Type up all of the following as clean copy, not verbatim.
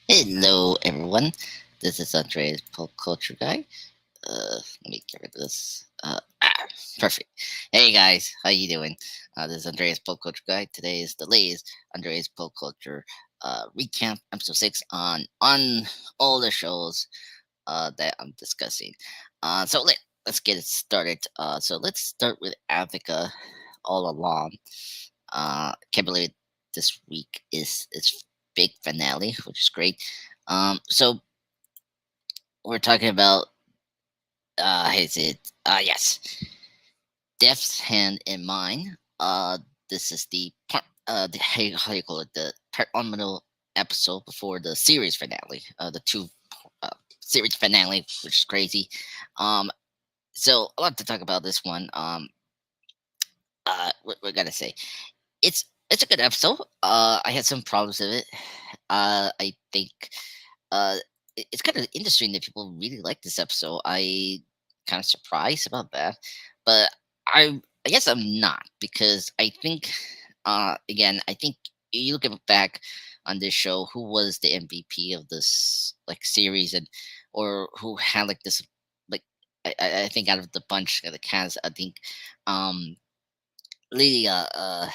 Hello, everyone. This is Andre's Pop Culture Guy. Let me get rid of this. Perfect. Hey guys, how you doing? This is Andreas Pop Culture Guy. Today is the latest Andreas Pop Culture recap, episode 6 on all the shows that I'm discussing. Let's get it started. So let's start with Agatha all along. Can't believe this week is its big finale, which is great. So we're talking about is it yes, Death's Hand in Mine. This is the part the how do you call it, the penultimate episode before the series finale. The two uh, series finale, which is crazy. Um, so a lot to talk about this one. We're gonna say it's a good episode. I had some problems with it. I think it's kind of interesting that people really like this episode. I kind of surprised about that, but I guess I'm not because I think again I think you look back on this show, who was the MVP of this like series and or who had like this like I think out of the bunch of the cast I think um Lydia uh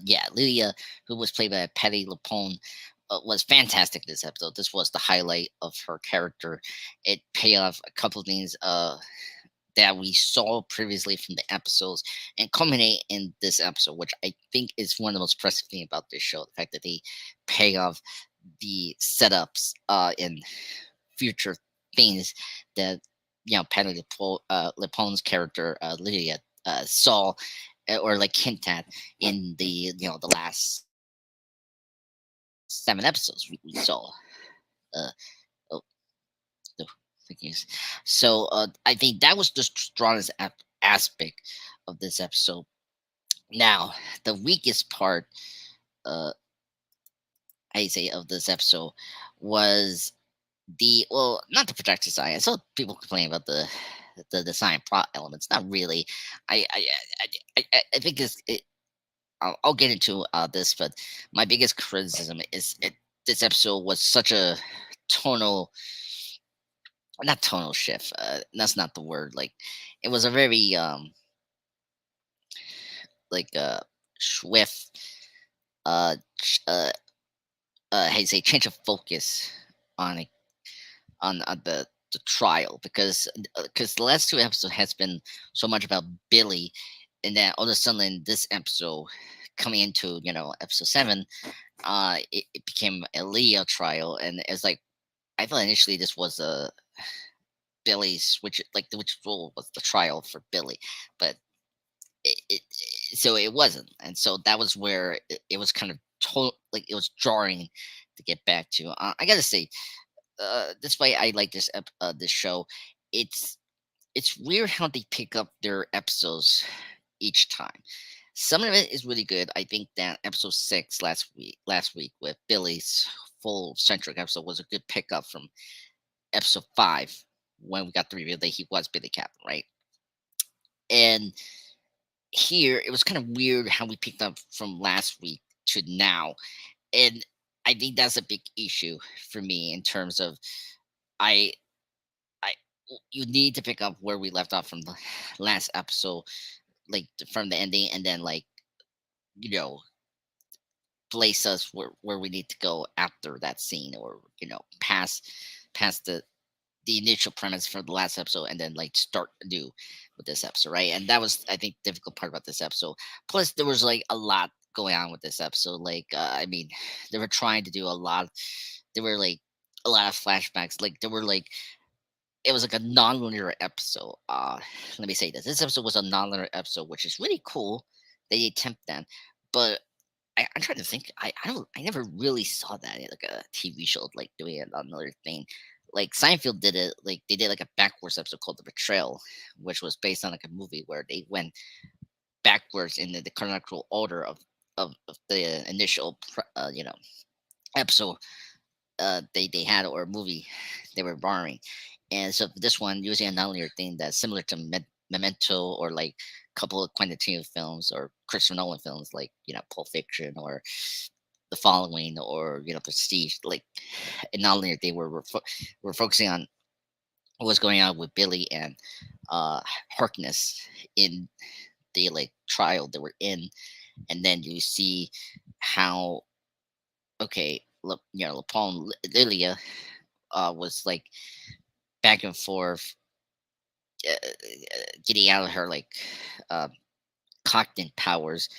yeah, Lydia, who was played by Patty Lapone, was fantastic this episode. This was the highlight of her character. It paid off a couple of things that we saw previously from the episodes and culminate in this episode, which I think is one of the most impressive things about this show. The fact that they pay off the setups in future things that Patty Lapone's character Lydia saw or like hint at in the the last 7 episodes we saw. Uh, oh, no, thank you. So I think that was the strongest aspect of this episode. Now, the weakest part, uh, I say, of this episode was not the projected design. I saw people complain about the design plot elements. Not really. I think I'll get into this, but my biggest criticism is this episode was such a tonal, not tonal shift. That's not the word. Like, it was a very like swift how you say, change of focus on it on the trial because the last 2 episodes has been so much about Billy, and then all of a sudden in this episode coming into episode 7, it became a Leo trial, and it's like I thought initially this was a Billy's which role was the trial for Billy, but so it wasn't, and so that was where it was kind of like it was jarring to get back to. I gotta say, despite I like this show, it's it's weird how they pick up their episodes each time. Some of it is really good. I think that episode 6 last week with Billy's full centric episode was a good pickup from episode 5 when we got the reveal that he was Billy Captain, right? And here it was kind of weird how we picked up from last week to now, and I think that's a big issue for me in terms of I I you need to pick up where we left off from the last episode, like from the ending, and then like you know place us where we need to go after that scene, or past the initial premise for the last episode, and then like start anew with this episode, right? And that was, I think, difficult part about this episode. Plus, there was like a lot going on with this episode. Like, I mean, they were trying to do a lot. There were like a lot of flashbacks. Like, there were like it was like a non-linear episode. Let me say this: this episode was a non-linear episode, which is really cool. They attempt that, but I'm trying to think. I never really saw that in like a TV show, like doing another thing. Like Seinfeld did it. Like they did like a backwards episode called The Betrayal, which was based on like a movie where they went backwards in the chronological order of the initial episode they had, or movie they were borrowing. And so for this one, using a nonlinear thing that's similar to Memento, or like a couple of Quentin Tarantino films or Christopher Nolan films, like Pulp Fiction or the following or prestige. Like, and not only they were focusing on what was going on with Billy and uh Harkness in the like trial they were in, and then you see how okay, Paul and Lilia was like back and forth, getting out of her like uh, cognate powers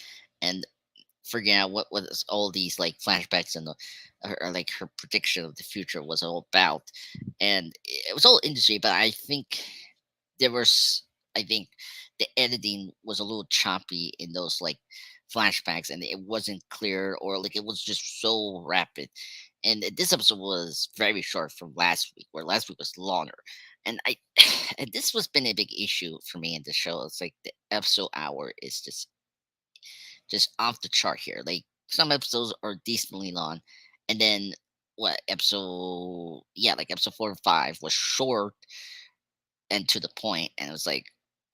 and figuring out what was all these like flashbacks and or like her prediction of the future was all about, and it was all industry. But I think there was, I think the editing was a little choppy in those like flashbacks, and it wasn't clear, or like it was just so rapid. And this episode was very short from last week, where last week was longer. And I, and this was been a big issue for me in the show. It's like the episode hour is just off the chart here. Like some episodes are decently long, and then what episode? Yeah, like episode 4 and 5 was short and to the point, and it was like,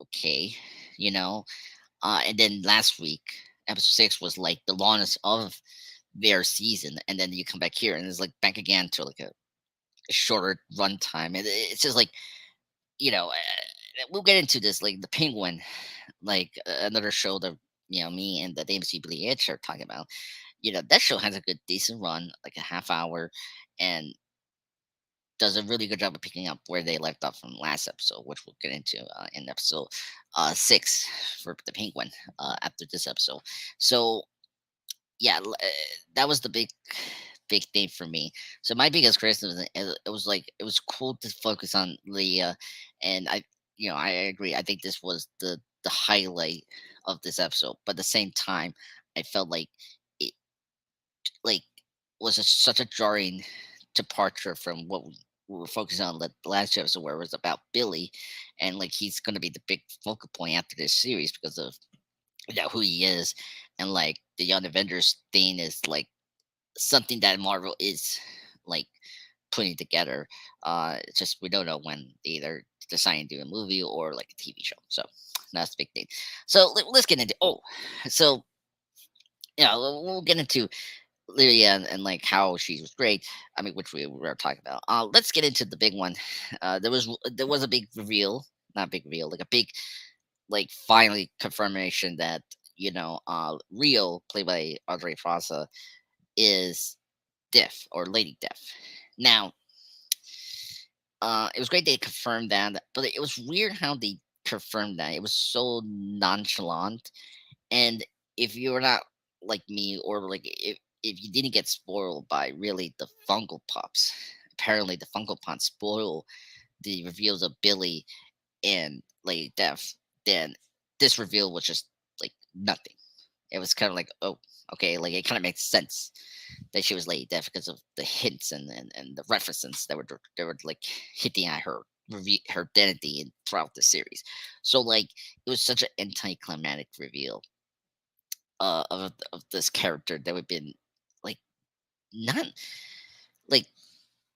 okay, you know. And then last week, episode 6 was like the longest of their season, and then you come back here, and it's like back again to like a shorter runtime, and it's just like we'll get into this like the Penguin, like another show that me and the AMC Billy Edge are talking about. That show has a good decent run, like a half hour, and does a really good job of picking up where they left off from last episode, which we'll get into in episode 6 for the Penguin after this episode. So yeah, that was the big thing for me. So my biggest criticism, it was like it was cool to focus on Leah, and I agree. I think this was the highlight of this episode, but at the same time, I felt like it like was such a jarring departure from what we were focusing on the last episode, where it was about Billy, and like he's going to be the big focal point after this series because of who he is, and like the Young Avengers thing is like something that Marvel is like putting together. It's just we don't know when they either decide to do a movie or like a TV show. So that's the big thing. So let's get into so we'll get into Lydia and like how she was great. I mean, which we were talking about. Let's get into the big one. There was a big reveal, not big reveal, like a big like finally confirmation that Rio, played by Audrey Plaza, is Deaf or Lady Deaf. Now, it was great they confirmed that, but it was weird how they confirmed that. It was so nonchalant, and if you're not like me, or like if you didn't get spoiled by really the Funko Pops, apparently the Funko Pops spoil the reveals of Billy and Lady Death, then this reveal was just like nothing. It was kind of like, oh, okay, like it kind of makes sense that she was Lady Death because of the hints and the references that were like hitting at her identity throughout the series. So like it was such an anticlimactic reveal of this character that we've been like not like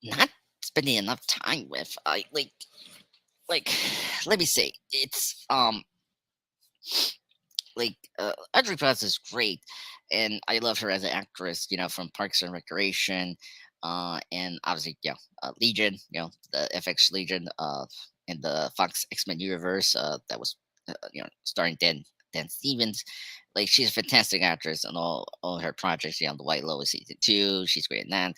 not spending enough time with. I like let me say it's Audrey Plaza is great, and I love her as an actress. From Parks and Recreation, and obviously, Legion. The FX Legion, in the Fox X-Men universe. That was, starring Dan Stevens. Like she's a fantastic actress in all her projects. The White Lotus season 2, she's great in that.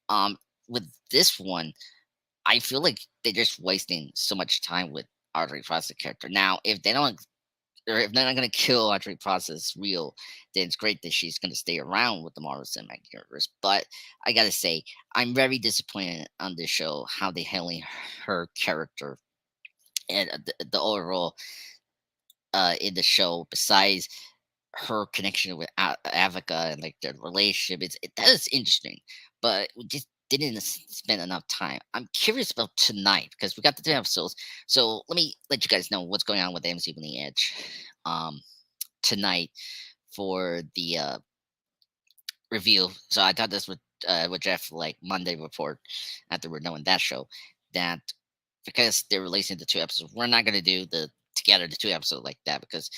Um, with this one, I feel like they're just wasting so much time with Audrey Plaza character. Now, if they don't or if they're not gonna kill Audrey Plaza's real, then it's great that she's gonna stay around with the Marvel Cinematic Universe. But I gotta say, I'm very disappointed on this show how they handling her character and the overall in the show. Besides her connection with Avica and like their relationship, that is interesting, but we just didn't spend enough time. I'm curious about tonight because we got the 2 episodes. So let me let you guys know what's going on with AMC on the Edge um, tonight for the review. So I thought this with Jeff like Monday report after we're knowing that show that because they're releasing the 2 episodes, we're not gonna do the 2 episodes like that because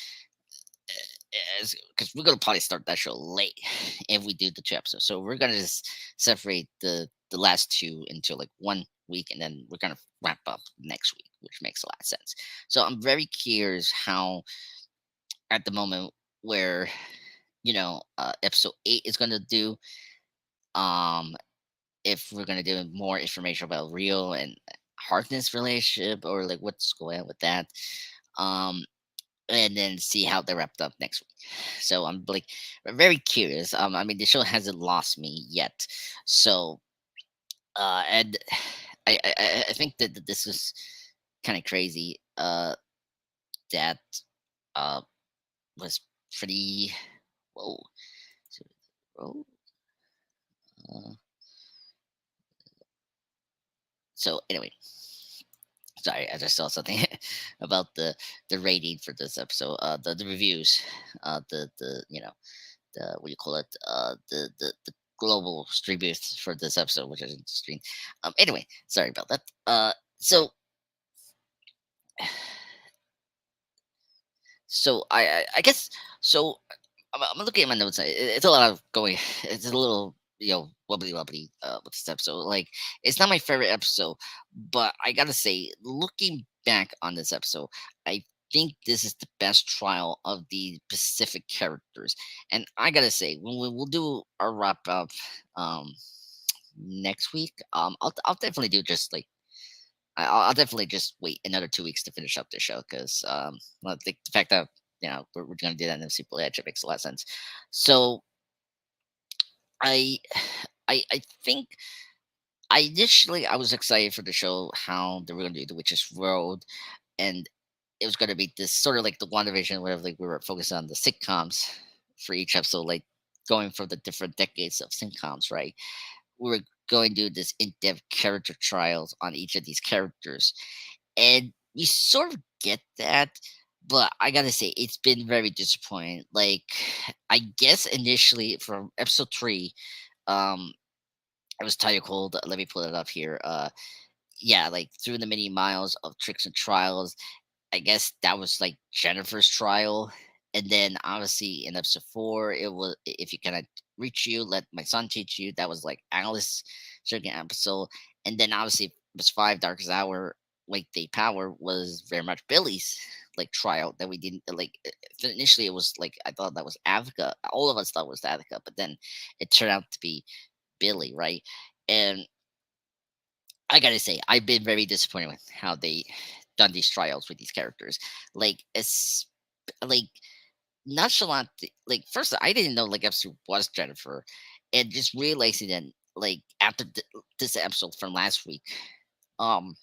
because we're gonna probably start that show late if we do the 2 episodes. So we're gonna just separate the last two into like 1 week, and then we're gonna wrap up next week, which makes a lot of sense. So I'm very curious how at the moment where episode 8 is gonna do. Um, if we're gonna do more information about Rio and Harkness relationship, or like what's going on with that. Um, and then see how they wrapped up next week. So I'm like very curious. I mean, the show hasn't lost me yet, so and I think that this is kind of crazy. That uh was pretty. Whoa. So, oh, uh, so anyway, sorry, I just saw something about the rating for this episode. The reviews, the the what do you call it? The global stream booth for this episode, which I didn't stream. Anyway, sorry about that. So I guess so. I'm looking at my notes. It's a lot of going. It's a little wobbly wobbly with this episode. Like it's not my favorite episode, but I gotta say, looking back on this episode, I think this is the best trial of the Pacific characters. And I gotta say, when we'll do our wrap up um next week, I'll definitely do just like I'll definitely just wait another 2 weeks to finish up the show because well, the fact that we're going to do that in the sequel edge, it makes a lot of sense. So I I think I was excited for the show how they were going to do the Witch's Road, and it was going to be this sort of like the WandaVision where like we were focused on the sitcoms for each episode, like going for the different decades of sitcoms, right? We were going to do this in-depth character trials on each of these characters, and you sort of get that, but I gotta say it's been very disappointing. Like I guess initially from episode 3, um it was title called, let me pull it up here. Yeah, like through the many miles of tricks and trials, I guess that was like Jennifer's trial. And then obviously in episode 4, it was if you cannot reach you, let my son teach you. That was like Alice second episode. And then obviously episode 5, Darkest Hour, Wake Day Power was very much Billy's like trial that we didn't like. Initially it was like I thought that was Agatha. All of us thought it was Agatha, but then it turned out to be Billy, right? And I gotta say, I've been very disappointed with how they done these trials with these characters. Like, it's like nonchalant. Like, first, I didn't know like episode was Jennifer, and just realizing that like after this episode from last week, um,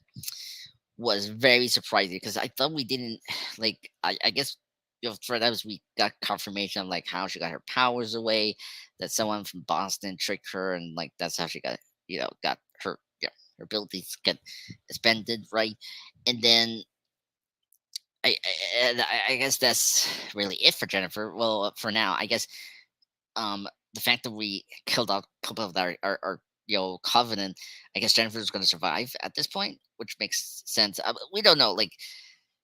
was very surprising because I thought we didn't like. I guess for that was we got confirmation of like how she got her powers away, that someone from Boston tricked her, and like that's how she got got her her abilities get suspended, right? And then I guess that's really it for Jennifer. Well, for now, I guess um the fact that we killed out a couple of our covenant, I guess Jennifer's going to survive at this point, which makes sense. We don't know, like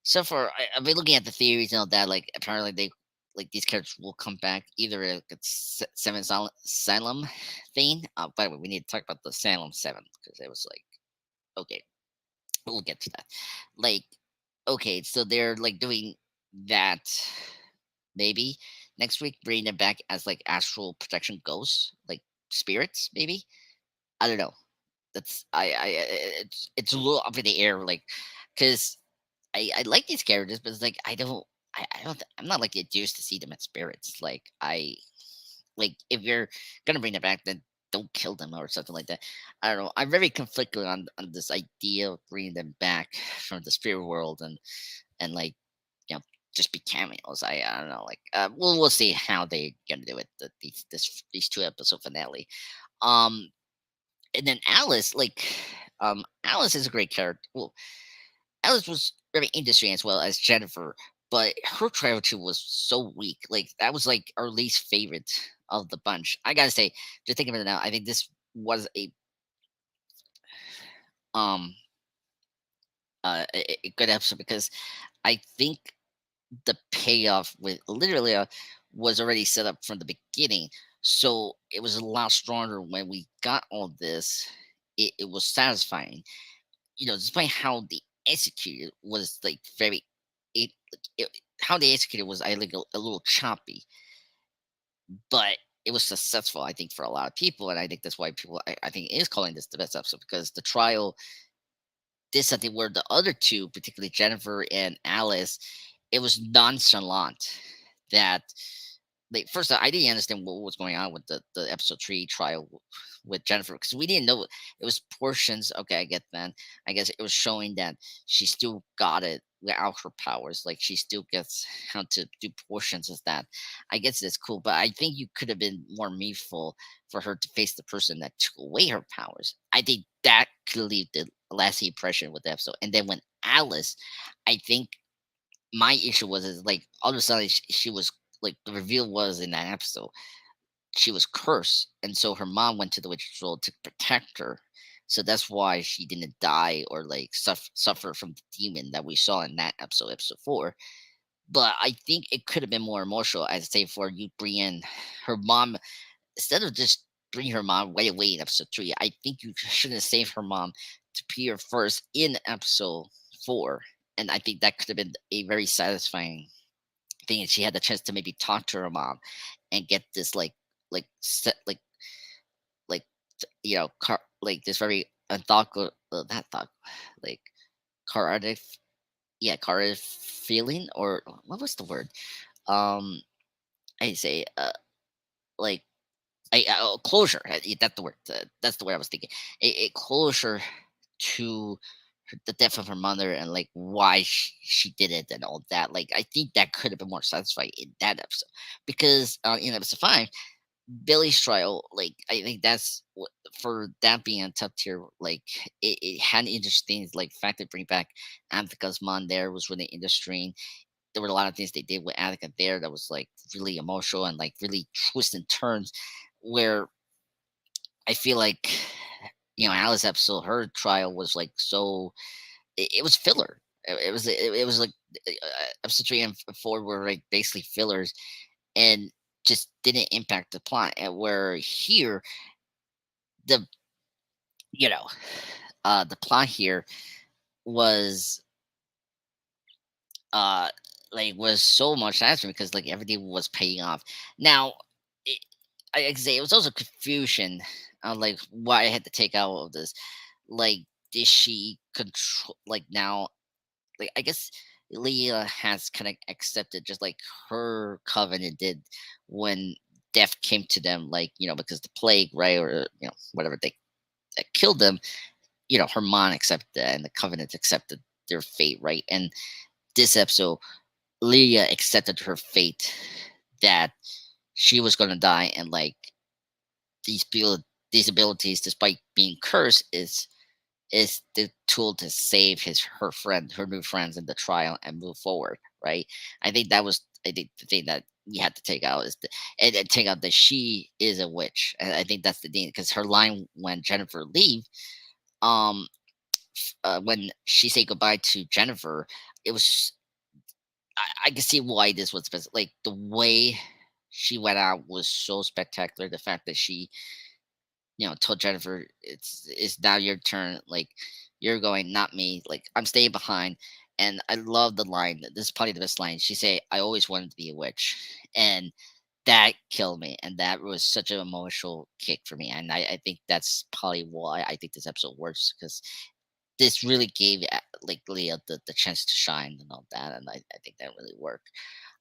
so far. I've been looking at the theories and all that. Like apparently they like these characters will come back either it's Seven Salem thing. By the way, we need to talk about the Salem Seven because it was like okay, we'll get to that. Like okay, so they're like doing that maybe next week, bringing them back as like astral protection ghosts, like spirits, maybe. I don't know. That's it's a little up in the air, like because I like these characters, but it's like I don't I'm not like used to see them as spirits. Like I like if you're gonna bring them back, then don't kill them or something like that. I don't know. I'm very conflicted on this idea of bringing them back from the spirit world and like just be cameos. I don't know. Like we'll see how they gonna do it. These 2 episode finale. Um, and then Alice, like Alice is a great character. Well, Alice was very interesting as well as Jennifer, but her trilogy was so weak. Like that was like our least favorite of the bunch. I gotta say, just thinking about it now, I think this was um a good episode because I think the payoff with literally was already set up from the beginning. So it was a lot stronger when we got all this. It was satisfying, despite how they executed was like very, it how they executed was I think a little choppy, but it was successful. I think for a lot of people, and I think that's why people I think is calling this the best episode because the trial did something where the other two, particularly Jennifer and Alice, it was nonchalant. That like first I didn't understand what was going on with the episode three trial with Jennifer because we didn't know it was portions. Okay, I get that. I guess it was showing that she still got it without her powers. Like she still gets how to do portions of that. I guess it's cool, but I think you could have been more meaningful for her to face the person that took away her powers. I think that could leave the lasting impression with the episode. And then when Alice, I think my issue was is like all of a sudden she was like the reveal was in that episode she was cursed, and so her mom went to the witch's world to protect her. So that's why she didn't die or like suffer from the demon that we saw in that episode, episode four. But I think it could have been more emotional, as I say, for you bring in her mom instead of just bring her mom right away in episode three. I think you should have saved her mom to appear first in episode four, and I think that could have been a very satisfying thing. And she had the chance to maybe talk to her mom and get this set like like this very unthoughtful not thought like cardiac cardiac feeling or what was the word I say like closure. That's the word. That's the word I was thinking. A closure to the death of her mother and like why she did it and all that. Like I think that could have been more satisfying in that episode because in episode five, Billy's trial. Like I think that's what for that being a top tier. Like it had interesting like fact to bring back Anthika's mom there was really interesting. There were a lot of things they did with Attica there that was like really emotional and like really twists and turns where I feel like Alice episode her trial was like so it was filler. It was like episode three and four were like basically fillers and just didn't impact the plot. And where here the you know the plot here was uh was so much faster because like everything was paying off. Now, it, I say it was also confusion on like why I had to take out all of this. Like, did she control? Like now, like I guess Leah has kind of accepted just like her covenant did when death came to them. Like because the plague, right, or whatever they that killed them. Her mom accepted that, and the covenant accepted their fate, right? And this episode Leah accepted her fate that she was going to die, and like these these abilities, despite being cursed, is the tool to save her new friends in the trial and move forward. Right? I think the thing that you had to take out is and take out that she is a witch, and I think that's the thing because her line when Jennifer leave, um, when she said goodbye to Jennifer, it was I can see why this was like the way she went out was so spectacular. The fact that she, told Jennifer it's now your turn. Like you're going, not me. Like I'm staying behind. And I love the line. This is probably the best line. She say, "I always wanted to be a witch," and that killed me. And that was such an emotional kick for me. And I think that's probably why I think this episode works because this really gave like Leah the chance to shine and all that. And I think that really worked.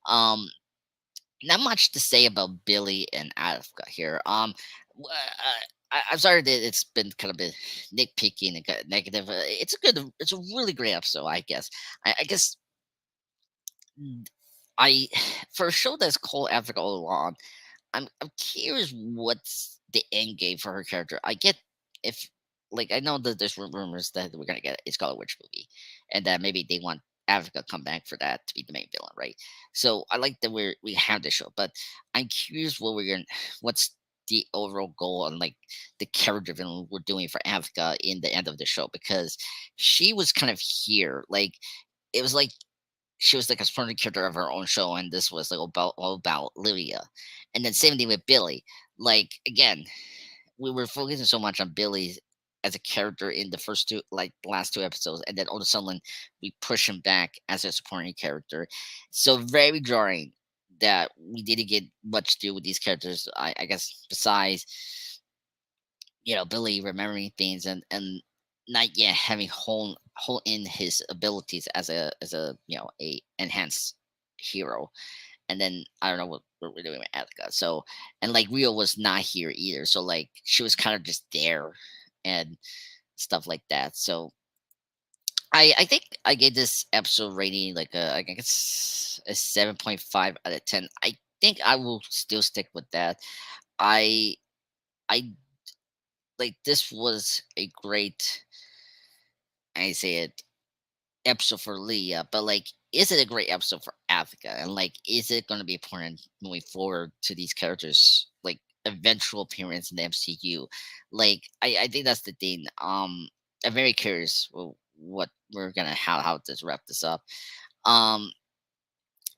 Um, Not much to say about Billy and Agatha here. I'm sorry that it's been kind of a nitpicky and negative. It's a really great episode. I guess. I guess I for a show that's called Africa all along. I'm curious what's the end game for her character. I get if like I know that there's rumors that we're gonna get a Scarlet Witch movie, and that maybe they want Africa come back for that to be the main villain, right? So I like that we have this show, but I'm curious what's the overall goal on like the character villain we're doing for Africa in the end of the show because she was kind of here, like it was like she was like a supporting character of her own show, and this was like all about Lydia. And then same thing with Billy. Like again, we were focusing so much on Billy as a character in the first two, like last two episodes, and then all of a sudden we push him back as a supporting character. So very jarring that we didn't get much to do with these characters. I guess besides Billy remembering things and not yet having whole in his abilities as a a enhanced hero. And then I don't know what we're doing with Attica. So and like Rio was not here either. So like she was kind of just there and stuff like that. So I think I gave this episode rating like I think it's a 7.5 out of 10. I think I will still stick with that. I I like this was a great I say it episode for Leah, but like, is it a great episode for Attica? And like, is it going to be important moving forward to these characters, like eventual appearance in the MCU? Like, I think that's the thing. I'm very curious what we're gonna how to wrap this up. Um,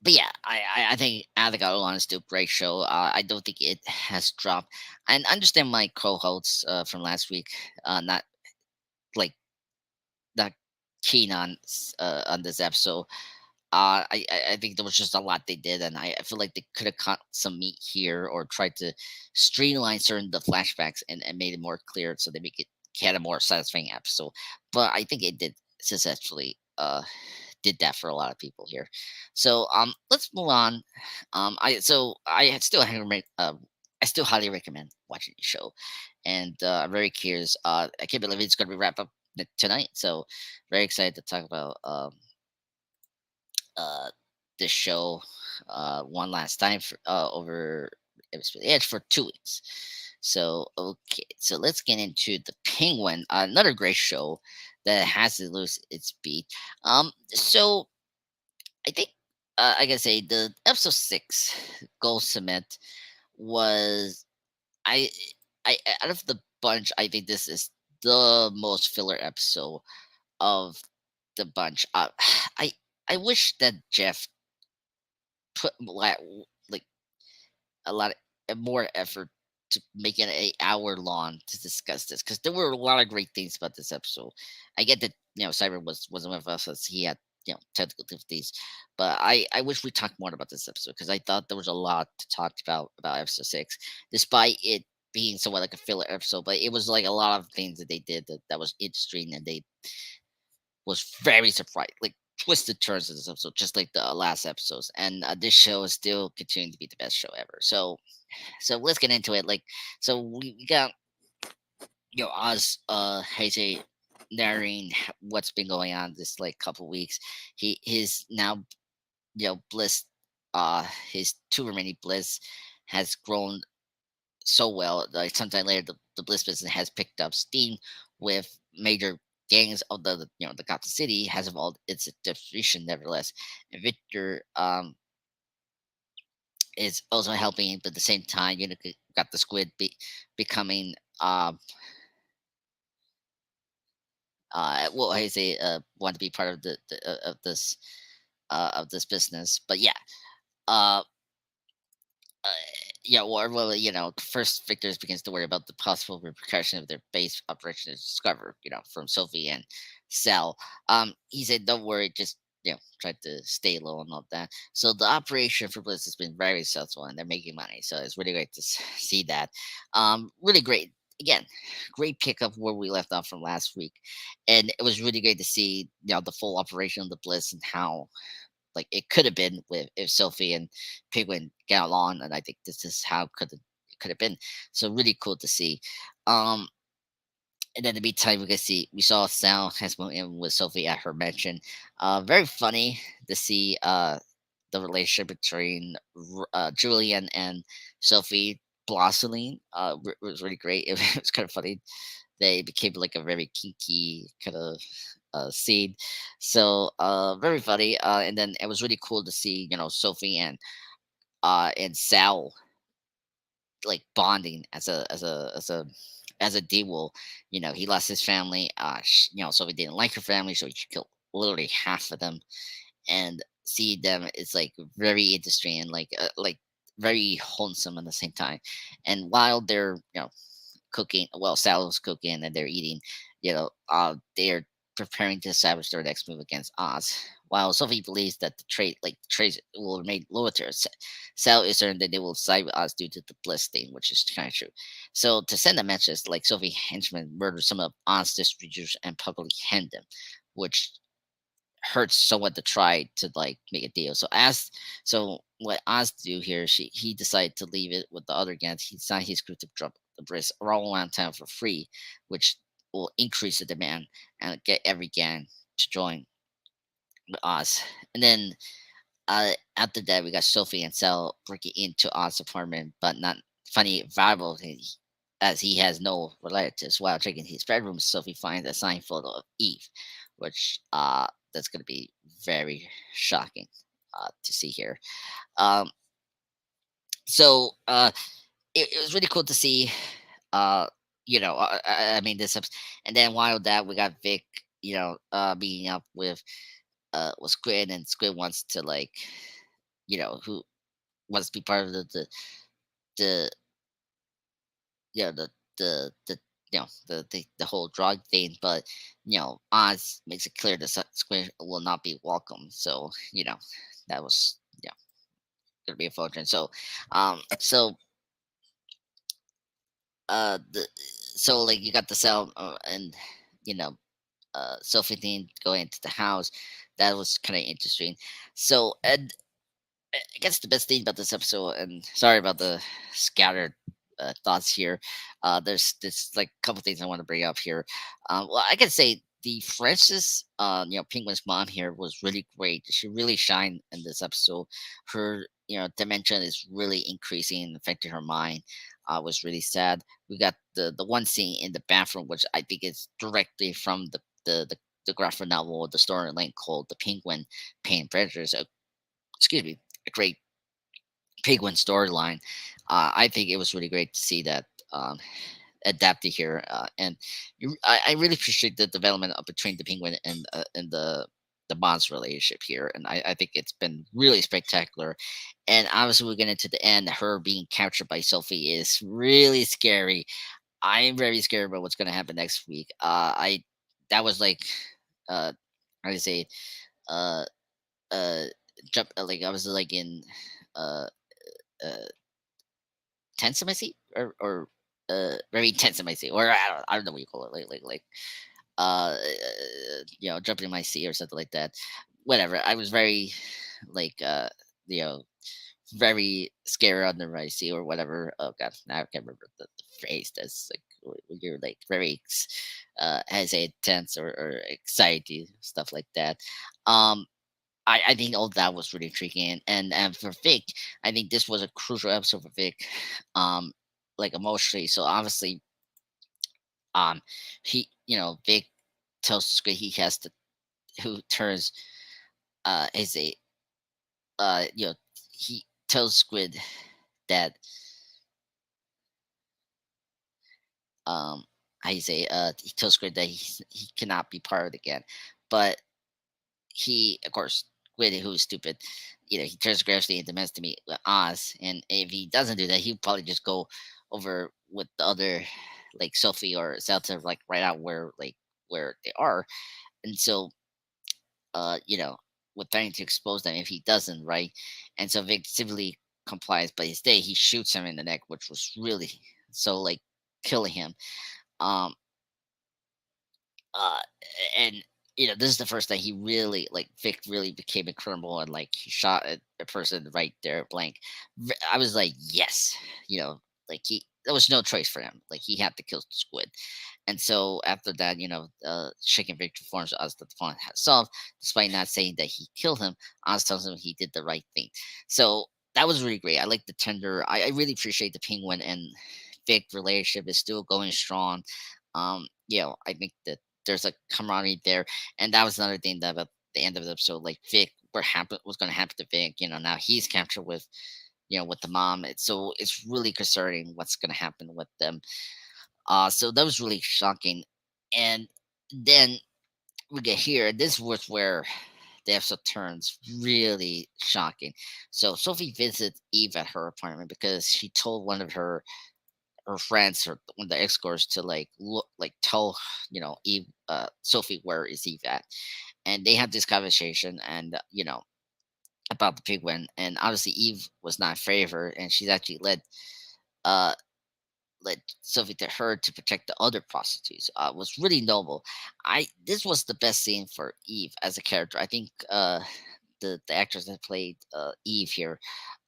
but yeah, I think Attica Alone is still a great show. I don't think it has dropped. And I understand my co-hosts from last week, not like not keen on this episode. I think there was just a lot they did, and I feel like they could have cut some meat here or tried to streamline certain the flashbacks and made it more clear so they make it had a more satisfying episode. But I think it did successfully did that for a lot of people here. So let's move on. I had still I still highly recommend watching the show, and I'm very curious. I can't believe it's going to be wrapped up tonight. So very excited to talk about uh, the show one last time for over it was the edge for 2 weeks. So okay, so let's get into the Penguin, another great show that has to lose its beat. So I think I gotta say the episode 6, Gold Cement, was I out of the bunch, I think this is the most filler episode of the bunch. I I wish that Jeff put like a lot more effort to make it a hour long to discuss this because there were a lot of great things about this episode. I get that Cyber wasn't with us as he had technical difficulties, but I wish we talked more about this episode because I thought there was a lot to talk about episode 6, despite it being somewhat like a filler episode. But it was like a lot of things that they did that was interesting and they was very surprised, like twisted turns in this episode, just like the last episodes. And this show is still continuing to be the best show ever. So let's get into it. Like, so we got Oz Heisei narrating what's been going on this like couple weeks. His now Bliss, his two remaining Bliss has grown so well. Like sometime later, the Bliss business has picked up steam with major gangs of the Gotham City has evolved its distribution nevertheless. And Victor is also helping, but at the same time, got the Squid becoming well, I say want to be part of of this business. But yeah, uh, uh, yeah, or well, first Victor begins to worry about the possible repercussion of their base operation to discover, from Sophie and Sal. He said, "Don't worry, just try to stay low and all that." So the operation for Bliss has been very successful, and they're making money. So it's really great to see that. Really great. Again, great pickup where we left off from last week, and it was really great to see the full operation of the Bliss and how like it could have been with if Sophie and Penguin get along, and I think this is how could have been. So really cool to see. Um, and then in the meantime, we saw Sal has moved in with Sophie at her mansion. Very funny to see the relationship between Julian and Sophie blossoming. Was really great. It was kind of funny. They became like a very kinky kind of scene. So very funny. And then it was really cool to see Sophie and Sal like bonding as a duo. He lost his family. Sophie didn't like her family, so she killed literally half of them. And see them is like very interesting and like very wholesome at the same time. And while they're cooking, well, Sal was cooking and they're eating, they're preparing to establish their next move against Oz. While Sophie believes that the trade will remain loyal to her, Sal is certain that they will side with Oz due to the bliss thing, which is kind of true. So to send a message, like Sophie henchmen murdered some of Oz's distributors and publicly hanged them, which hurts somewhat to try to like make a deal. So what Oz do here, he decided to leave it with the other gangs. He signed his crew to drop the Brits all around town for free, which will increase the demand and get every gang to join with Oz. And then after that, we got Sophie and Sal breaking into Oz's apartment, but not funny viable as he has no relatives. While checking his bedroom, Sophie finds a signed photo of Eve, which that's going to be very shocking to see here. Um, so it was really cool to see. Uh, I mean and then while that we got Vic, meeting up with Squid, and Squid wants to like, who wants to be part of the the the whole drug thing, but Oz makes it clear that Squid will not be welcome. So that was gonna be a fortune. So like you got the cell and you know Sophie thing going into the house. That was kind of interesting. So and I guess the best thing about this episode, and sorry about the scattered thoughts here. There's like a couple things I want to bring up here. Well, I can say the Francis, Penguin's mom here was really great. She really shined in this episode. Her, dimension is really increasing and affecting her mind. Was really sad. We got the one scene in the bathroom, which I think is directly from the graphic novel, the storyline called "The Penguin Pain Predators." Excuse me, a great Penguin storyline. I think it was really great to see that adapted here, and I really appreciate the development of between the Penguin and the Bonds relationship here, and I think it's been really spectacular. And obviously, we're getting to the end. Her being captured by Sophie is really scary. I am very scared about what's going to happen next week. I that was like, how do you say, uh, uh, jump like I was like in uh uh, tense in my seat or very tense in my seat, or I don't know what you call it, uh, jumping in my seat or something like that. Whatever. I was very like you know very scared under my seat or whatever. Oh god, now I can't remember the phrase. That's like when you're like very as a tense or anxiety stuff like that. Um, I think all that was really intriguing, and for Vic, I think this was a crucial episode for Vic, um, like emotionally. So obviously, um, Vic tells the squid he has to who turns is a he tells Squid that um how you say he tells Squid that he cannot be part of it again, but he, of course, Squid, who's stupid, he turns gradually and demands to meet with Oz. And if he doesn't do that, he'll probably just go over with the other, like Sophie or Zelda, like right out where they are. And so, with trying to expose them if he doesn't, right? And so Vic civilly complies, but instead he shoots him in the neck, which was really so like killing him. Um, uh and this is the first time he really like Vic really became a criminal and like he shot a person right there blank. I was like, yes, like he there was no choice for him, like he had to kill Squid. And so after that, Chicken Vic informs us that the phone has solved, despite not saying that he killed him. Oz tells him he did the right thing. So that was really great. I like the tender. I really appreciate the Penguin and Vic relationship is still going strong. I think that there's a camaraderie there, and that was another thing that at the end of the episode, like Vic, what's going to happen to Vic? Now he's captured with the mom. It's really concerning what's going to happen with them. So that was really shocking. And then we get here. This was where the episode turns really shocking. So Sophie visits Eve at her apartment because she told one of her friends or one of the escorts to like look like tell Eve Sophie where is Eve at, and they have this conversation and about the penguin, and obviously Eve was not in favor, and she's actually uh led Sophie to her to protect the other prostitutes. Was really noble. I This was the best scene for Eve as a character. I think the actress that played Eve here.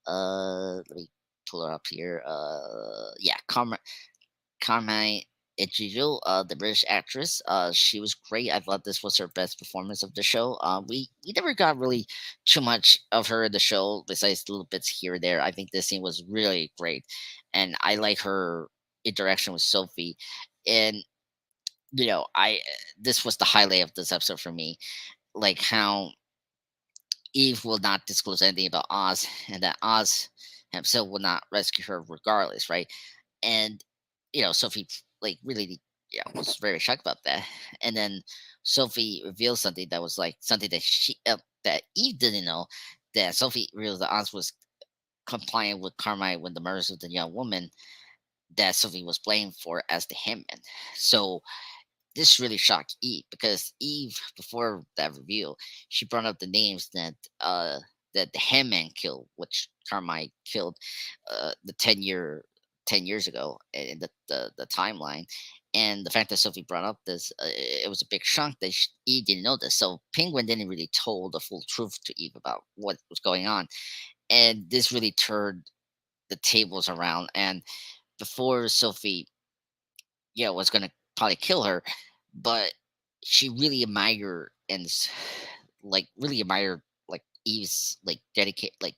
Let me pull her up here. Yeah, Carmine Egidio, the British actress. She was great. I thought this was her best performance of the show. We never got really too much of her in the show, besides little bits here or there. I think this scene was really great, and I like her interaction with Sophie. And I this was the highlight of this episode for me, like how Eve will not disclose anything about Oz, and that Oz himself will not rescue her regardless, right? And Sophie like really was very shocked about that. And then Sophie revealed something that was like something that that Eve didn't know, that Sophie realized that Oz was compliant with Carmine when the murders of the young woman that Sophie was blamed for as the hitman. So this really shocked Eve because Eve, before that reveal, she brought up the names that the Handman killed, which Carmine killed the 10 years ago in the timeline. And the fact that Sophie brought up this, it was a big shock that Eve didn't know this. So Penguin didn't really tell the full truth to Eve about what was going on, and this really turned the tables around. And before Sophie, was gonna probably kill her, but she really admired like really admired like Eve's like dedicate like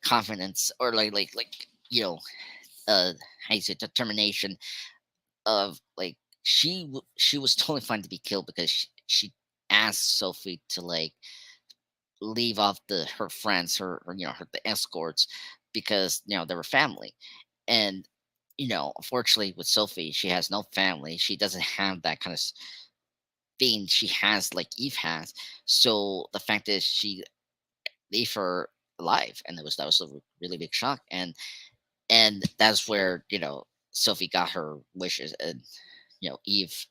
confidence, or like how you say, determination of like she was totally fine to be killed because she asked Sophie to like leave off her friends, the escorts, because they were family. And unfortunately with Sophie, she has no family. She doesn't have that kind of being she has like Eve has. So the fact is she leave her alive, and that was a really big shock. And that's where Sophie got her wishes, and Eve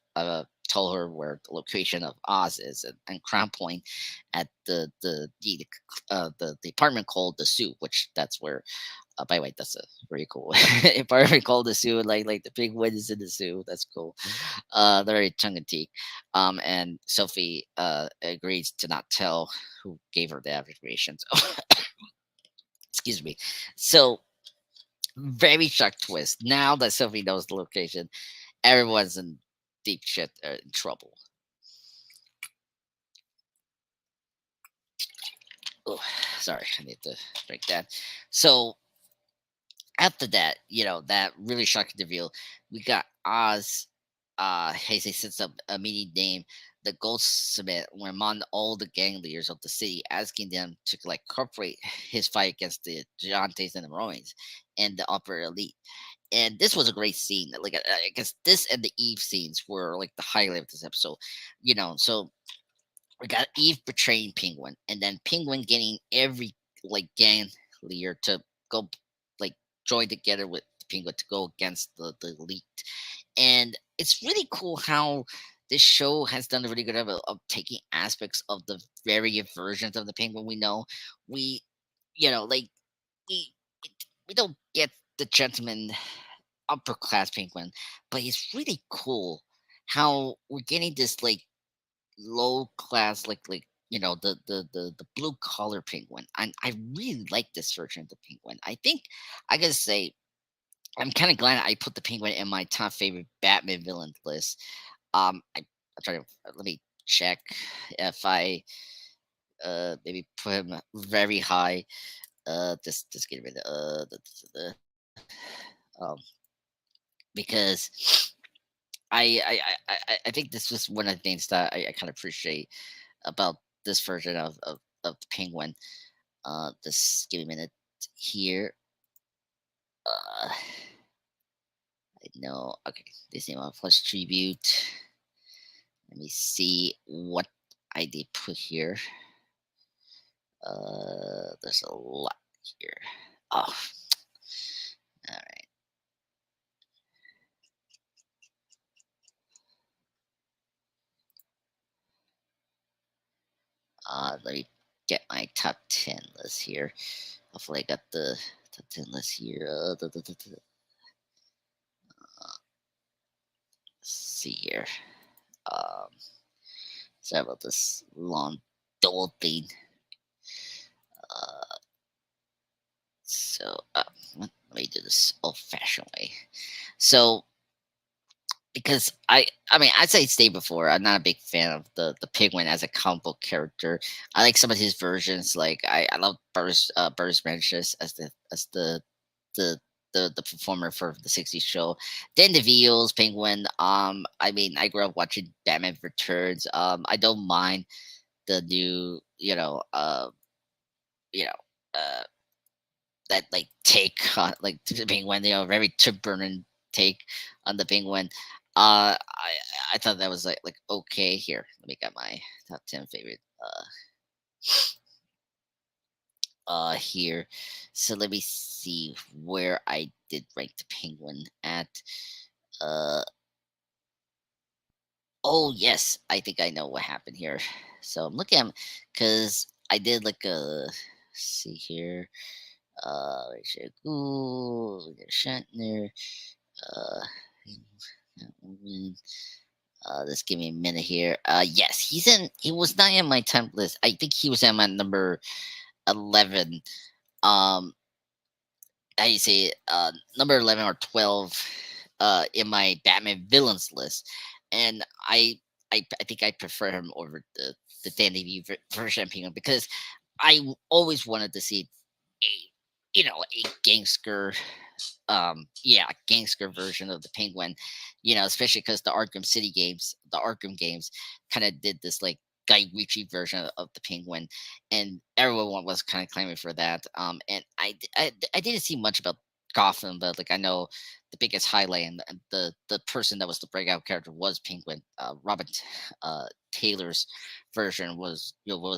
told her where the location of Oz is, and Crown Point at the apartment called the Zoo, which that's where. By the way, that's a very cool apartment called the Zoo, like the big windows in the zoo. That's cool. Very tongue in cheek. And Sophie agrees to not tell who gave her that information. So, excuse me. So very shock twist. Now that Sophie knows the location, everyone's in deep shit, in trouble. Oh, sorry, I need to drink that. So after that, that really shocking reveal, we got Oz. Hasey sets up a meeting named the Gold Summit, where among all the gang leaders of the city, asking them to like cooperate his fight against the Giantes and the Marines and the upper elite. And this was a great scene. Like I guess this and the Eve scenes were like the highlight of this episode. So we got Eve betraying Penguin, and then Penguin getting every like gang leader to go like join together with Penguin to go against the elite. And it's really cool how this show has done a really good job of taking aspects of the various versions of the Penguin we know. We, like we we don't get the gentleman upper class Penguin, but it's really cool how we're getting this like low class, the blue collar Penguin. I really like this version of the Penguin. I think I gotta say I'm kind of glad I put the Penguin in my top favorite Batman villain list. I try to let me check if I maybe put him very high. Just get rid of um because I think this was one of the things that I kind of appreciate about this version of the Penguin. Just give me a minute here. I know. Okay, this name plus tribute. Let me see what I did put here. There's a lot here. Oh, all right. Let me get my top 10 list here. Hopefully, I got the top 10 list here. Let's see here. Um, Sorry about this long double thing. Uh, let me do this old-fashioned way. So, because I mean, as I stated before, I'm not a big fan of the Penguin as a comic book character. I like some of his versions. Like I love Burris Manches as the the performer for the '60s show. Dan DeVille's Penguin. I mean, I grew up watching Batman Returns. I don't mind the new, you know, uh, that like take on like the Penguin. Very Tim Burton take on the Penguin. I thought that was like okay. Here, let me get my top 10 favorite here. So let me see where I did rank the Penguin at. Uh oh yes, I think I know what happened here. So I'm looking at because I did like a see here. Rachel Gould, Shatner. Uh, Catwoman. Just give me a minute here. Yes, he's in. He was not in my temp list. I think he was at my number 11. Um, how you say it? Number 11 or 12. In my Batman villains list, and I think I prefer him over the Danny V version of Penguin because always wanted to see a a gangster gangster version of the Penguin, especially because the Arkham games kind of did this like Guy Ritchie version of the Penguin, and everyone was kind of claiming for that. And I didn't see much about Gotham, but like I know the biggest highlight and the person that was the breakout character was Penguin. Taylor's version was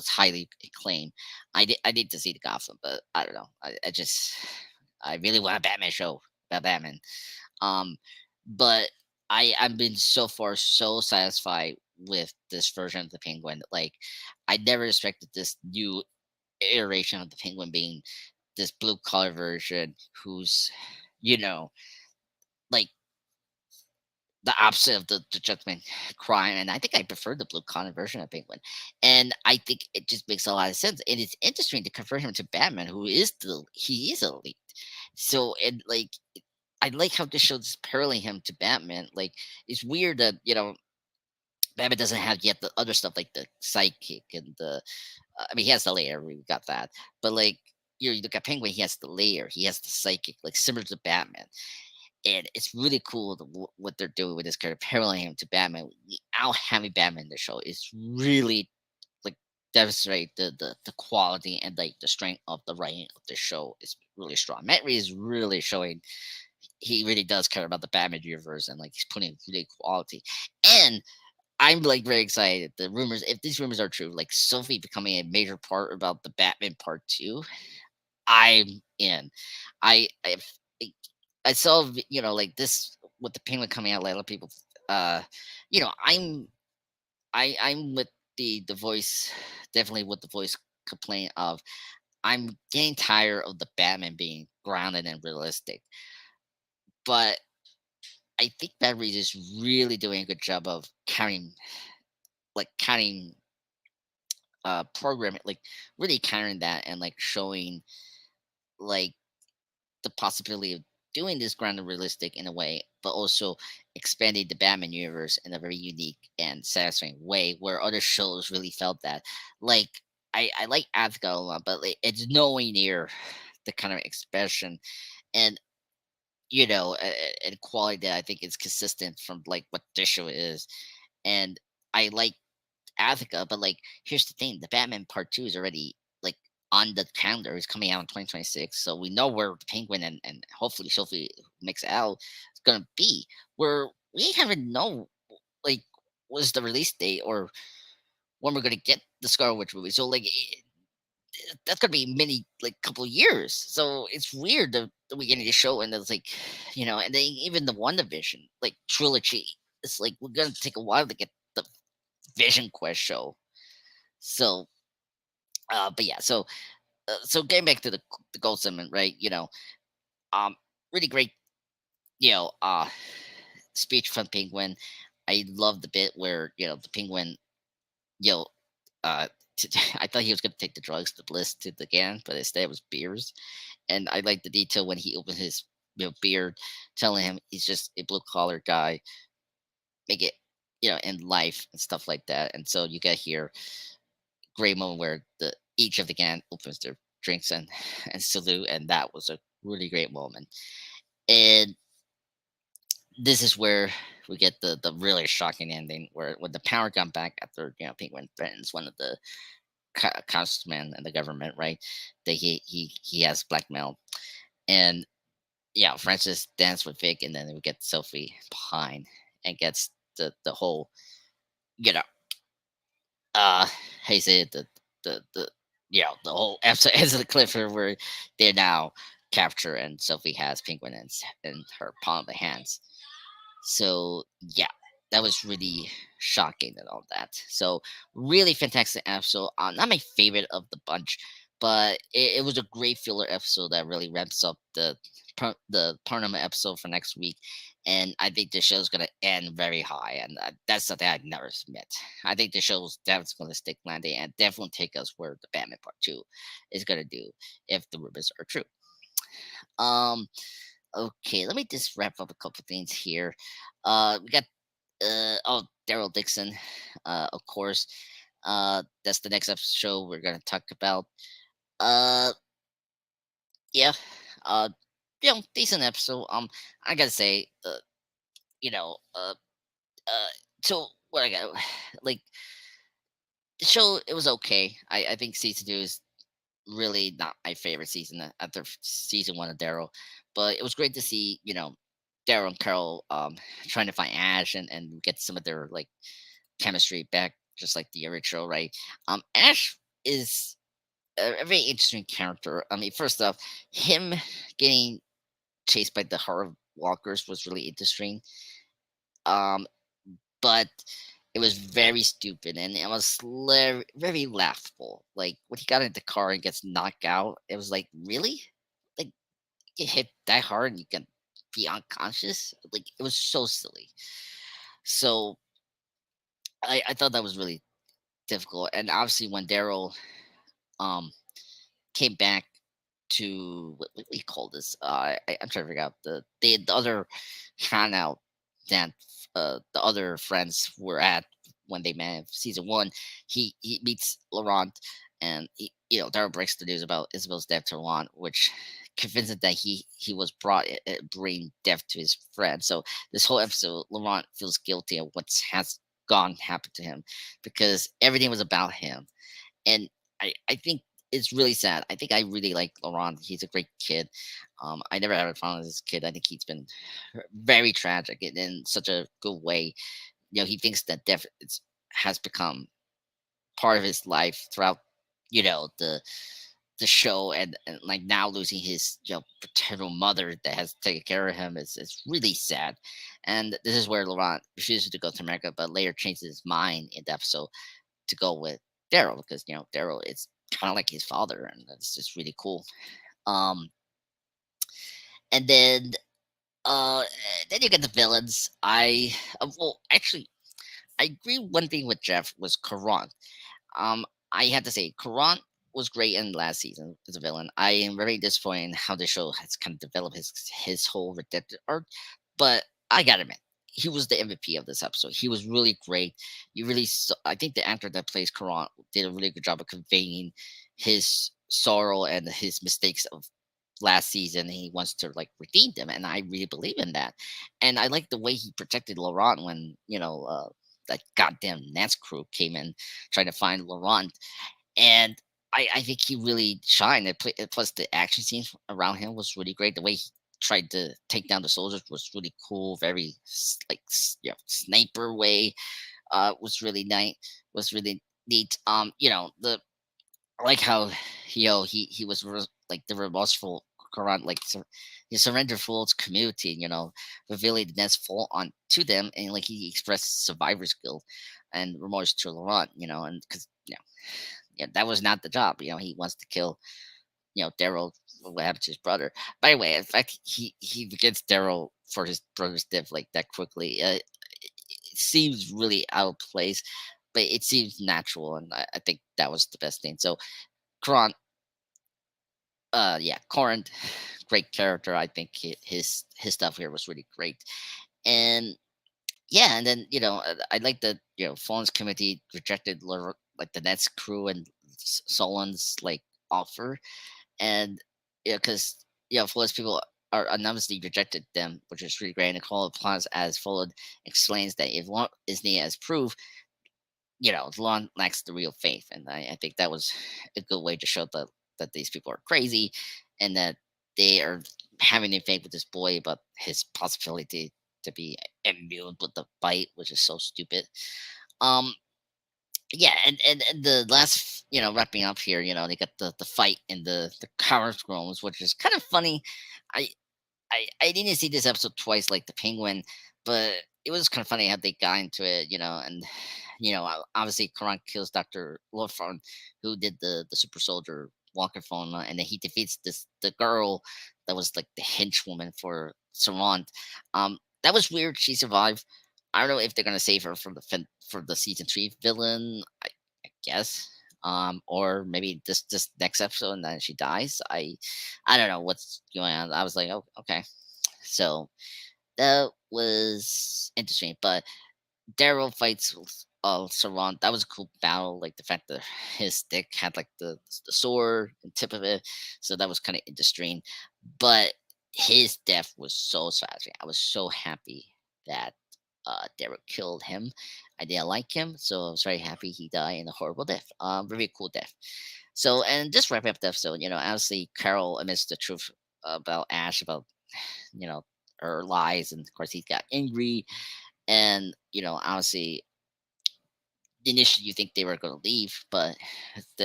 highly acclaimed. I need to see the Gotham, but I don't know. I really want a Batman show about Batman. Um, but I've been so far so satisfied with this version of the Penguin. Like I never expected this new iteration of the Penguin being this blue collar version who's you know like the opposite of the judgment crime, and I think I prefer the blue collar version of Penguin, and I think it just makes a lot of sense, and it's interesting to compare him to Batman, who is he is elite. So and like I like how this shows paralleling him to Batman. Like it's weird that Batman doesn't have yet the other stuff like the sidekick and the. I mean, he has the layer. We got that, but like you look at Penguin, he has the layer. He has the psychic, like similar to Batman, and it's really cool what they're doing with this character, paralleling him to Batman without having Batman in the show. It's really like demonstrate the quality and like the strength of the writing of the show is really strong. Matt Reeves is really showing he really does care about the Batman universe and like he's putting really quality. And I'm like very excited. The rumors, if these rumors are true, like Sophie becoming a major part about the Batman Part Two, I'm in. I I saw like this with the Penguin coming out. Like a lot of people, uh, I'm with the voice, definitely with the voice complaint of I'm getting tired of the Batman being grounded and realistic, but I think Matt Reeves is really doing a good job of counting programming, like really countering that and like showing like the possibility of doing this grounded realistic in a way, but also expanding the Batman universe in a very unique and satisfying way where other shows really felt that. Like I like Agatha a lot, but like, it's nowhere near the kind of expression and and quality that I think is consistent from like what this show is. And I like Agatha, but like here's the thing: the Batman Part Two is already like on the calendar. It's coming out in 2026, so we know where the Penguin and hopefully Sophie makes it out is gonna be. Where we haven't know like what's the release date or when we're gonna get the Scarlet Witch movie. So like that's gonna be many like couple of years. So it's weird the beginning of the show, and it's like, and then even the One Division like trilogy. It's like we're gonna take a while to get the Vision Quest show. So, but yeah, so getting back to the Gold Summon, right? Um, really great, you know, uh, speech from Penguin. I love the bit where the Penguin, you know, uh, I thought he was gonna take the drugs, the bliss to the can, but instead it was beers. And I like the detail when he opened his beard, telling him he's just a blue collar guy, make it in life and stuff like that. And so you get here great moment where the each of the gang opens their drinks and and salute, and that was a really great moment. And this is where we get the really shocking ending where when the power got back after Penguin threatens one of the congressmen and the government, right? That he has blackmailed. And yeah, Francis danced with Vic, and then we get Sophie behind and gets the whole, you know, uh, how you say it, the the whole episode ends of the cliffhanger where they're now captured, and Sophie has Penguin in her palm of the hands. So yeah, that was really shocking and all that. So really fantastic episode. Not my favorite of the bunch, but it was a great filler episode that really ramps up the tournament episode for next week. And I think the show's gonna end very high, and that's something I'd never submit. I think the show's definitely gonna stick landing and definitely take us where the Batman Part Two is gonna do if the rumors are true. Um, Okay, let me just wrap up a couple things here. We got Daryl Dixon, of course. That's the next episode show we're gonna talk about. Uh, yeah. Uh, decent episode. I gotta say, you know, uh, uh, so what I got, like the show, it was okay. I think season two is really not my favorite season after season one of Daryl, but it was great to see Daryl and Carol trying to find Ash and get some of their like chemistry back, just like the original, right? Ash is a very interesting character. I mean, first off, him getting chased by the horror walkers was really interesting. Um, but it was very stupid and it was very laughable. Like when he got in the car and gets knocked out, it was like, really? Like get hit that hard and you can be unconscious? Like it was so silly. So I thought that was really difficult. And obviously when Daryl um came back to what do you call this? I'm trying to figure out the other hangout that the other friends were at when they met in season one. He meets Laurent, and Daryl breaks the news about Isabel's death to Laurent, which convinces that he was bring death to his friend. So this whole episode, Laurent feels guilty of what has gone happened to him because everything was about him. And I think it's really sad. I think I really like Laurent. He's a great kid. I never had a problem with this kid. I think he's been very tragic in such a good way. He thinks that death has become part of his life throughout, the show, and like now losing his paternal mother that has taken care of him is really sad. And this is where Laurent refuses to go to America, but later changes his mind in the episode to go with Daryl because Daryl is kind of like his father, and that's just really cool. Um, and then you get the villains. Well, actually, I agree. One thing with Jeff was Karan. Um, I had to say Karan was great in last season as a villain. I am very disappointed in how the show has kind of developed his whole redemptive arc, but I gotta admit. He was the MVP of this episode. He was really great. You really, I think the actor that plays Karan did a really good job of conveying his sorrow and his mistakes of last season. He wants to like redeem them, and I really believe in that. And I like the way he protected Laurent when that goddamn Nance crew came in trying to find Laurent, and I think he really shined. Plus, the action scenes around him was really great. The way he tried to take down the soldiers was really cool. Very sniper way was really nice. Was really neat. The I like how he was like the remorseful Quran, like he surrendered full to community, revealing the next full on to them, and like he expressed survivor's guilt and remorse to Laurent, and because yeah, that was not the job. He wants to kill, Daryl. What happened to his brother? By the way, in fact, he forgets Daryl for his brother's death like that quickly. It seems really out of place, but it seems natural, and I think that was the best thing. So, Kron, yeah, Corin, great character. I think his stuff here was really great, and yeah, and then I like that Fawn's committee rejected like the Nets crew and Solon's like offer, and because Fuller's people are anonymously rejected them, which is really great. And Nicole applauds as Fuller explains that if one is needed as proof, Lon lacks the real faith, and I think that was a good way to show that these people are crazy, and that they are having a faith with this boy about his possibility to be immune with the bite, which is so stupid. Um, yeah, and the last, wrapping up here, they got the fight in the Coward's Rooms, which is kind of funny. I I didn't see this episode twice like the Penguin, but it was kind of funny how they got into it, and obviously Karan kills Doctor Lofron, who did the super soldier Walker phone, and then he defeats the girl that was like the henchwoman for Sarant. That was weird. She survived. I don't know if they're gonna save her from for the season 3 villain. I guess. Or maybe this next episode and then she dies. I don't know what's going on. I was like, oh, okay. So that was interesting. But Daryl fights Saran. That was a cool battle. Like the fact that his stick had like the sword and tip of it. So that was kind of interesting. But his death was so satisfying. I was so happy that Daryl killed him. I didn't like him, so I was very happy he died in a horrible death. Very cool death. So, and just wrapping up the episode, obviously Carol admits the truth about Ash, about you know her lies, and of course he got angry, and obviously initially you think they were going to leave, but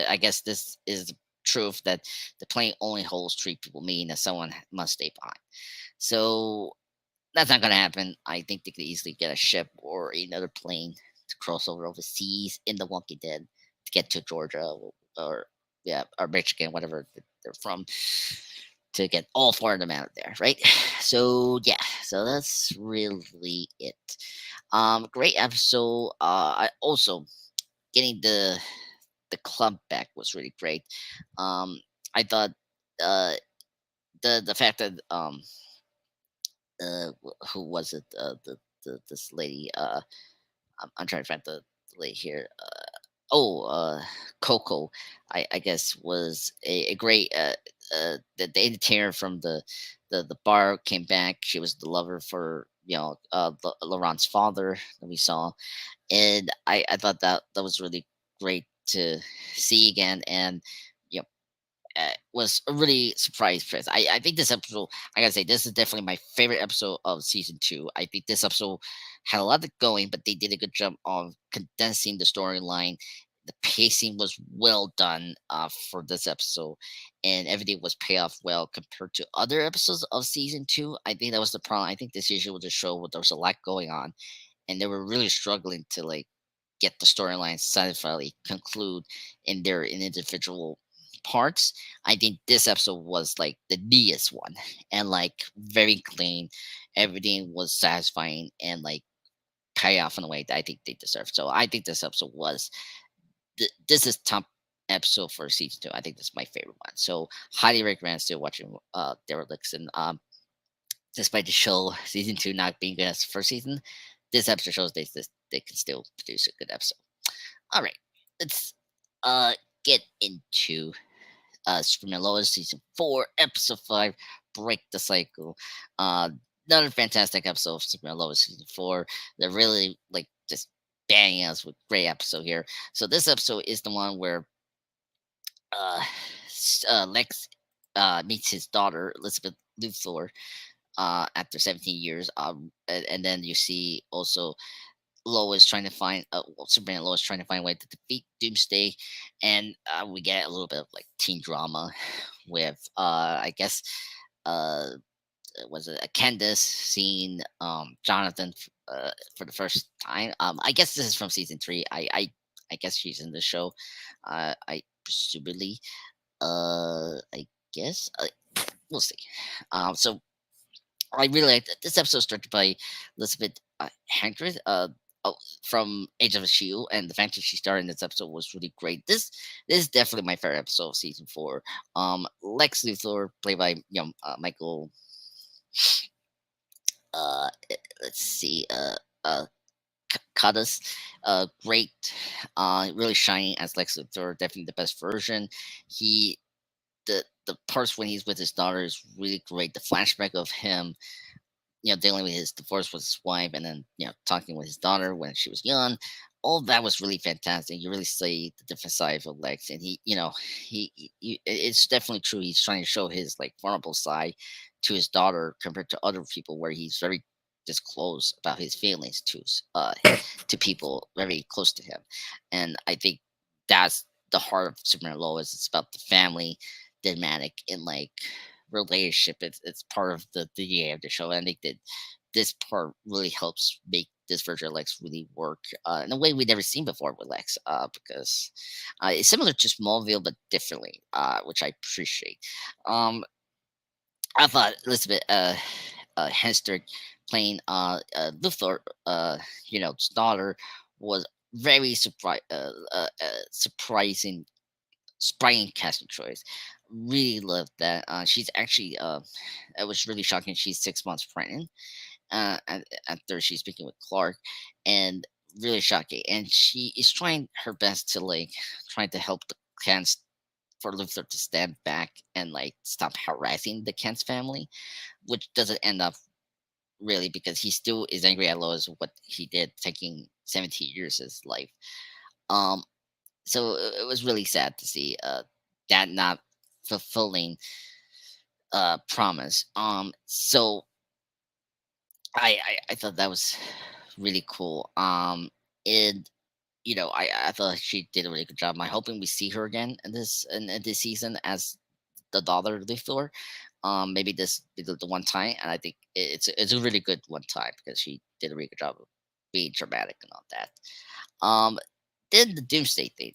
I guess this is the truth that the plane only holds 3 people, meaning that someone must stay behind. So that's not going to happen. I think they could easily get a ship or another plane to cross over overseas in The Walking Dead to get to Georgia or yeah, or Michigan, whatever they're from, to get all 4 of them out of there, right? So yeah, so that's really it. Great episode. I also getting the club back was really great. Um, I thought uh the fact that who was it this lady I'm trying to find the lady here oh Coco, I guess was a great the entertainer from the bar came back. She was the lover for Laurent's father that we saw, and I thought that was really great to see again. And you know was a really surprised Chris. I think this episode, I gotta say, this is definitely my favorite episode of season 2. I think this episode had a lot of going, but they did a good job of condensing the storyline. The pacing was well done for this episode, and everything was paid off well compared to other episodes of season 2. I think that was the problem. I think this usually was a show where there was a lot going on, and they were really struggling to like get the storyline satisfyingly conclude in individual parts. I think this episode was like the neatest one, and like very clean. Everything was satisfying and like pay off in a way that I think they deserve. So I think this episode was this is top episode for season 2. I think this is my favorite one. So highly recommend still watching Derelicts. And despite the show season 2 not being good as the first season, this episode shows they can still produce a good episode. All right, let's get into Superman Lois season 4, episode 5, Break the Cycle. Uh, Another fantastic episode of Superman Lois season 4. They're really like just banging us with great episode here. So this episode is the one where uh, Lex meets his daughter Elizabeth Luthor after 17 years. And then you see also Lois trying to find well, Superman and Lois trying to find a way to defeat Doomsday, and we get a little bit of like teen drama with I guess uh was it a Candace seeing Jonathan for the first time. I guess this is from season three. I guess she's in the show. I presumably I guess we'll see. So I really like this episode directed by Elizabeth Hankrid oh, from Age of Shield, and the fact that she starred in this episode was really great. This is definitely my favorite episode of season four. Lex Luthor, played by Michael. Let's see. Cuttis, great. Really shining as Lex Luthor. Definitely the best version. He the parts when he's with his daughter is really great. The flashback of him dealing with his divorce with his wife and then, talking with his daughter when she was young. All that was really fantastic. You really see the different side of Lex, and it's definitely true. He's trying to show his like vulnerable side to his daughter compared to other people, where he's very disclosed about his feelings to people very close to him. And I think that's the heart of Superman and Lois. It's about the family dynamic and like relationship. It's part of the DNA of the show. And I think that this part really helps make this version of Lex really work in a way we've never seen before with Lex, because it's similar to Smallville but differently, which I appreciate. Um, I thought Elizabeth Henstridge playing Luthor, daughter, was very surprising Brian casting choice. Really loved that. She's actually, it was really shocking. She's 6 months pregnant after she's speaking with Clark, and really shocking. And she is trying her best to like trying to help the Kents for Luthor to stand back and like stop harassing the Kent's family, which doesn't end up really because he still is angry at Lois what he did, taking 17 years of his life. Um, so it was really sad to see that not fulfilling promise. So I thought that was really cool. And I thought she did a really good job. I'm hoping we see her again in this season as the daughter of Luthor. Maybe this be the one time, and I think it's a really good one time because she did a really good job of being dramatic and all that. Um, then the Doomsday thing.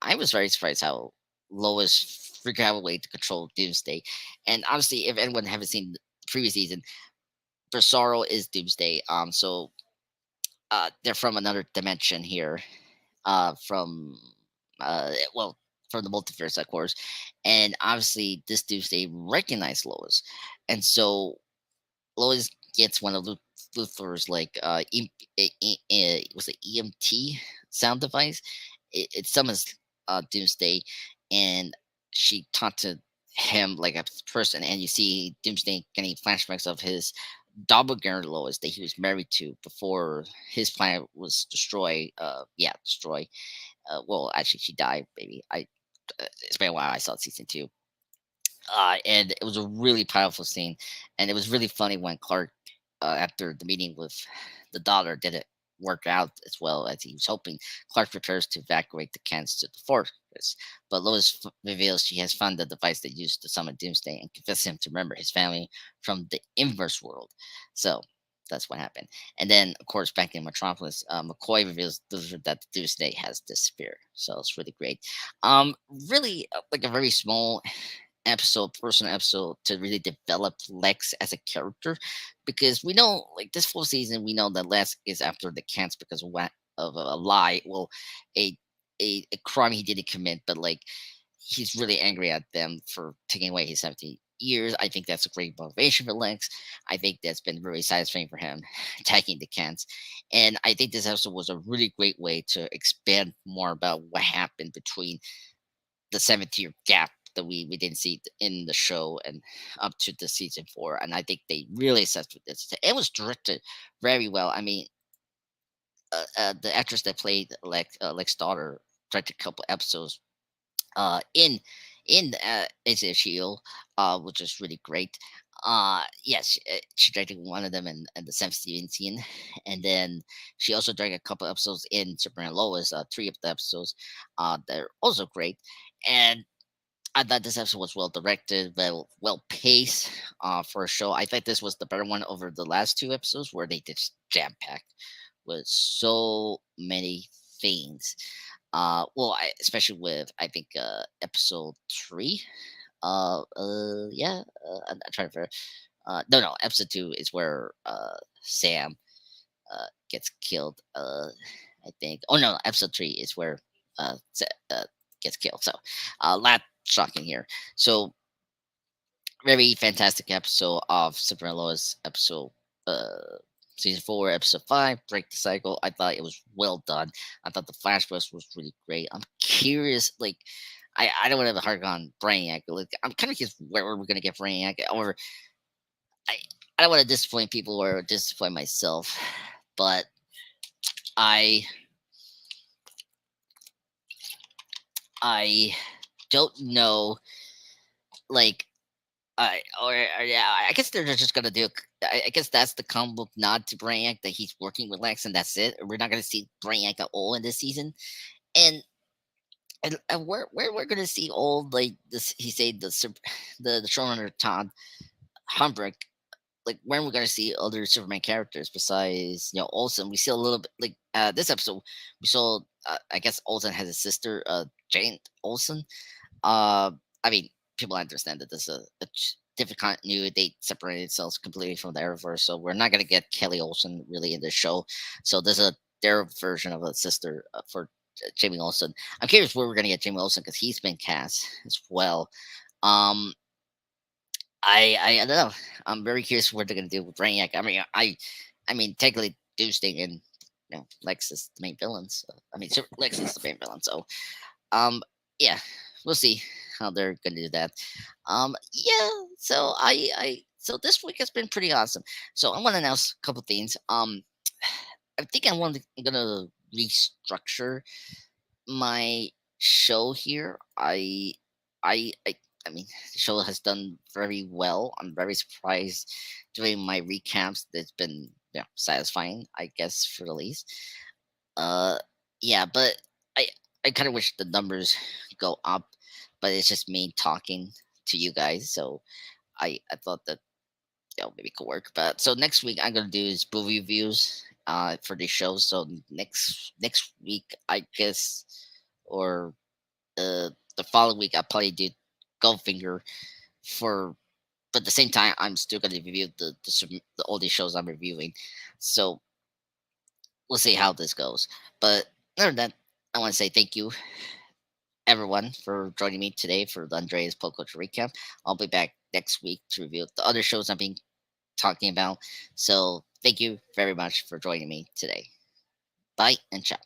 I was very surprised how Lois figured out a way to control Doomsday, and honestly, if anyone haven't seen the previous season, Bersario is Doomsday. So they're from another dimension here, from well, from the multiverse, of course, and obviously this Doomsday recognized Lois, and so Lois gets one of Luthor's like was it EMT sound device. It summons Doomsday, and she talked to him like a person, and you see Doomsday getting flashbacks of his doppelganger Lois that he was married to before his planet was destroyed. Yeah, destroyed. Well, actually, she died. Baby, it's been a while. I saw season two, and it was a really powerful scene, and it was really funny when Clark, after the meeting with the daughter, didn't work out as well as he was hoping. Clark prepares to evacuate the Kents to the fortress, but Lois reveals she has found the device that used to summon Doomsday and convinces him to remember his family from the inverse world. So that's what happened. And then, of course, back in Metropolis, McCoy reveals that the Doomsday has disappeared. So it's really great. Really, like a very small personal episode to really develop Lex as a character, because we know like this full season we know that Lex is after the Kents because of a lie, well, a a crime he didn't commit, but like he's really angry at them for taking away his 17 years. I think that's a great motivation for Lex. I think that's been really satisfying for him attacking the Kents, and I think this episode was a really great way to expand more about what happened between the 7 year gap that we didn't see in the show and up to the season four. And I think they really set with this. It was directed very well. I mean, the actress that played Lex daughter directed a couple episodes in Agents of Shield, which is really great. yes, she directed one of them in the Sam Stevens scene, and then she also directed a couple episodes in Superman Lois. Three of the episodes, they're also great, and I thought this episode was well directed, well paced, for a show. I think this was the better one over the last two episodes where they just jam packed with so many things. Especially with I think episode three. Yeah, I'm trying to figure. No, episode two is where Sam gets killed. I think. Oh no, episode three is where gets killed. So, lot shocking here. So, very fantastic episode of Super Lois episode. Season four, episode five, break the cycle. I thought it was well done. I thought the flashbacks was really great. I'm curious, like, I don't want to have a hard on Brainiac. Like, I'm kind of curious where we're gonna get Brainiac, or I I don't want to disappoint people or disappoint myself, but I I don't know. Like or yeah, I guess they're just gonna do. I guess that's the comic book nod to Brainiac that he's working with Lex, and that's it. We're not gonna see Brainiac at all in this season, and and where we're gonna see all like this. He said the showrunner Todd Humbrick, like when we're gonna see other Superman characters besides Olsen. We see a little bit like this episode. We saw I guess Olsen has a sister, Jane Olsen. Uh, I mean, people understand that there's a different continuity. They separated themselves completely from the Arrowverse, so we're not gonna get Kelly Olsen really in the show. So there's their version of a sister for Jamie Olsen. I'm curious where we're gonna get Jamie Olsen because he's been cast as well. Um, I don't know. I'm very curious what they're gonna do with Brainiac. I mean, technically Doomsday and Lex is the main villain. So, I mean, Lex is the main villain. So, um, yeah, we'll see how they're gonna do that. Yeah. So so this week has been pretty awesome. So I want to announce a couple things. I think I'm gonna restructure my show here. I I mean, the show has done very well. I'm very surprised doing my recaps. It's been satisfying, I guess, for the least. Uh, yeah, but I I kind of wish the numbers go up, but it's just me talking to you guys. So I thought that maybe it could work. But so next week I'm gonna do is movie reviews for the show. So next week I guess, or the following week I'll probably do Goldfinger for. But at the same time, I'm still going to review the all these shows I'm reviewing. So we'll see how this goes. But other than that, I want to say thank you everyone for joining me today for the Andreas Pop Culture Recap. I'll be back next week to review the other shows I've been talking about. So thank you very much for joining me today. Bye and ciao.